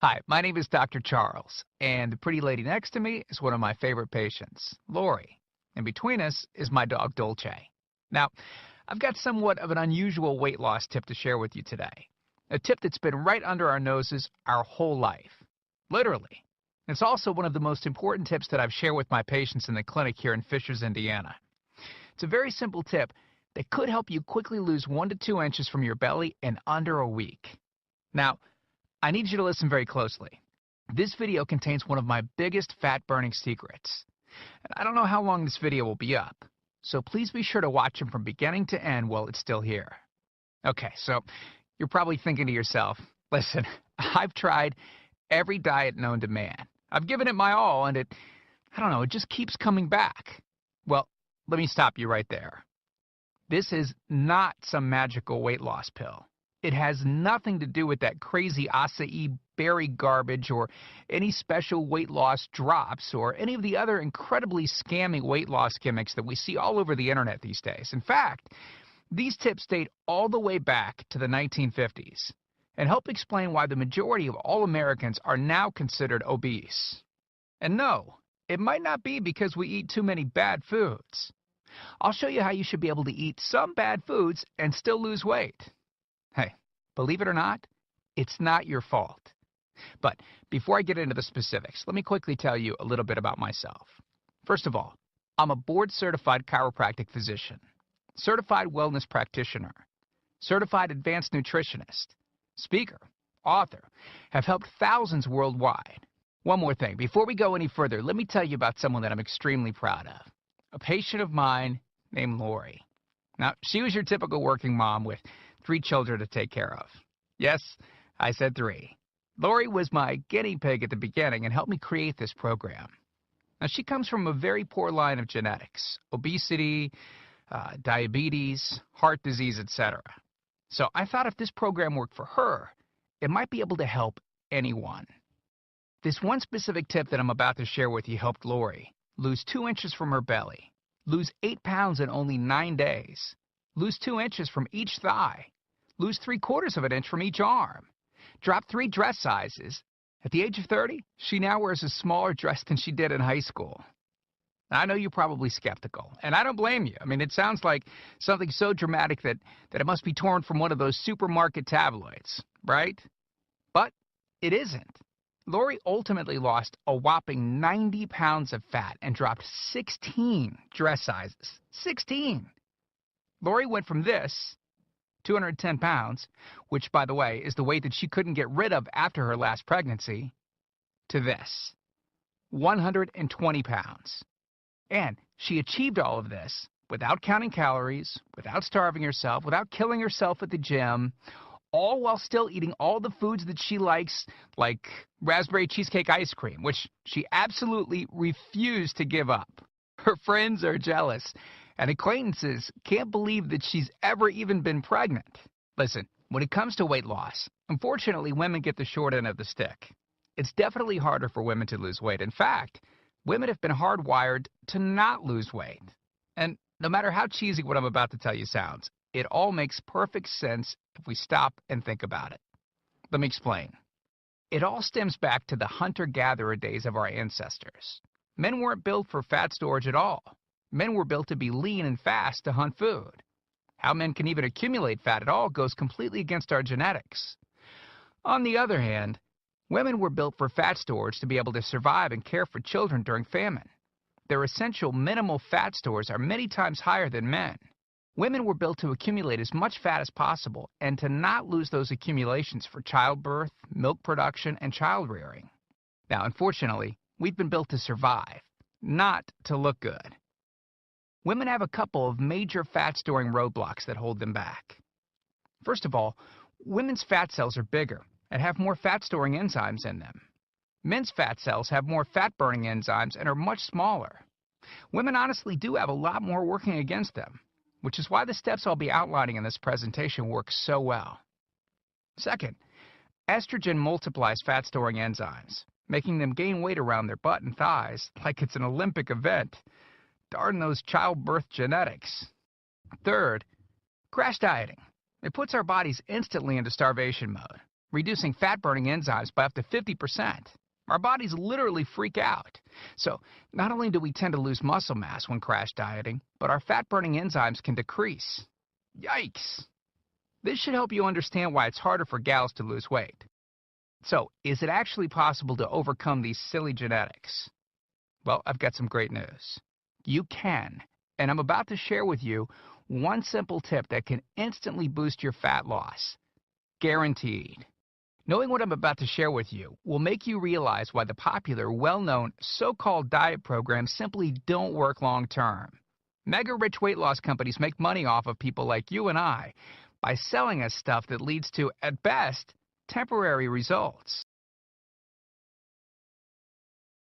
Hi, my name is Dr. Charles, and the pretty lady next to me is one of my favorite patients, Lori. And between us is my dog, Dolce. Now, I've got somewhat of an unusual weight loss tip to share with you today. A tip that's been right under our noses our whole life. Literally. It's also one of the most important tips that I've shared with my patients in the clinic here in Fishers, Indiana. It's a very simple tip that could help you quickly lose 1 to 2 inches from your belly in under a week. Now, I need you to listen very closely. This video contains one of my biggest fat-burning secrets. And I don't know how long this video will be up, so please be sure to watch it from beginning to end while it's still here. Okay, so you're probably thinking to yourself, listen, I've tried every diet known to man. I've given it my all, and it just keeps coming back. Well, let me stop you right there. This is not some magical weight loss pill. It has nothing to do with that crazy acai berry garbage or any special weight loss drops or any of the other incredibly scammy weight loss gimmicks that we see all over the internet these days. In fact, these tips date all the way back to the 1950s and help explain why the majority of all Americans are now considered obese. And no, it might not be because we eat too many bad foods. I'll show you how you should be able to eat some bad foods and still lose weight. Hey, believe it or not, it's not your fault. But before I get into the specifics, let me quickly tell you a little bit about myself. First of all, I'm a board-certified chiropractic physician, certified wellness practitioner, certified advanced nutritionist, speaker, author, have helped thousands worldwide. One more thing, before we go any further, let me tell you about someone that I'm extremely proud of, a patient of mine named Lori. Now, she was your typical working mom with 3 children to take care of. Yes, I said 3. Lori was my guinea pig at the beginning and helped me create this program. Now, she comes from a very poor line of genetics, obesity, diabetes, heart disease, etc. So I thought if this program worked for her, it might be able to help anyone. This one specific tip that I'm about to share with you helped Lori lose 2 inches from her belly, lose 8 pounds in only 9 days, lose 2 inches from each thigh, lose 3/4 of an inch from each arm, drop 3 dress sizes. At the age of 30, she now wears a smaller dress than she did in high school. Now, I know you're probably skeptical, and I don't blame you. I mean, it sounds like something so dramatic that it must be torn from one of those supermarket tabloids, right? But it isn't. Lori ultimately lost a whopping 90 pounds of fat and dropped 16 dress sizes. 16! Lori went from this, 210 pounds, which, by the way, is the weight that she couldn't get rid of after her last pregnancy, to this, 120 pounds. And she achieved all of this without counting calories, without starving herself, without killing herself at the gym, all while still eating all the foods that she likes, like raspberry cheesecake ice cream, which she absolutely refused to give up. Her friends are jealous, and acquaintances can't believe that she's ever even been pregnant. Listen, when it comes to weight loss, unfortunately, women get the short end of the stick. It's definitely harder for women to lose weight. In fact, women have been hardwired to not lose weight. And no matter how cheesy what I'm about to tell you sounds, it all makes perfect sense if we stop and think about it. Let me explain. It all stems back to the hunter-gatherer days of our ancestors. Men weren't built for fat storage at all. Men were built to be lean and fast to hunt food. How men can even accumulate fat at all goes completely against our genetics. On the other hand, women were built for fat storage to be able to survive and care for children during famine. Their essential minimal fat stores are many times higher than men. Women were built to accumulate as much fat as possible and to not lose those accumulations for childbirth, milk production, and child rearing. Now, unfortunately, we've been built to survive, not to look good. Women have a couple of major fat-storing roadblocks that hold them back. First of all, women's fat cells are bigger and have more fat-storing enzymes in them. Men's fat cells have more fat-burning enzymes and are much smaller. Women honestly do have a lot more working against them, which is why the steps I'll be outlining in this presentation work so well. Second, estrogen multiplies fat-storing enzymes, making them gain weight around their butt and thighs like it's an Olympic event. Darn those childbirth genetics. Third, crash dieting. It puts our bodies instantly into starvation mode. reducing fat-burning enzymes by up to 50%. Our bodies literally freak out. So, not only do we tend to lose muscle mass when crash dieting, but our fat-burning enzymes can decrease. Yikes! This should help you understand why it's harder for gals to lose weight. So, is it actually possible to overcome these silly genetics? Well, I've got some great news. You can, and I'm about to share with you one simple tip that can instantly boost your fat loss. Guaranteed. Knowing what I'm about to share with you will make you realize why the popular, well-known, so-called diet programs simply don't work long-term. Mega-rich weight loss companies make money off of people like you and I by selling us stuff that leads to, at best, temporary results.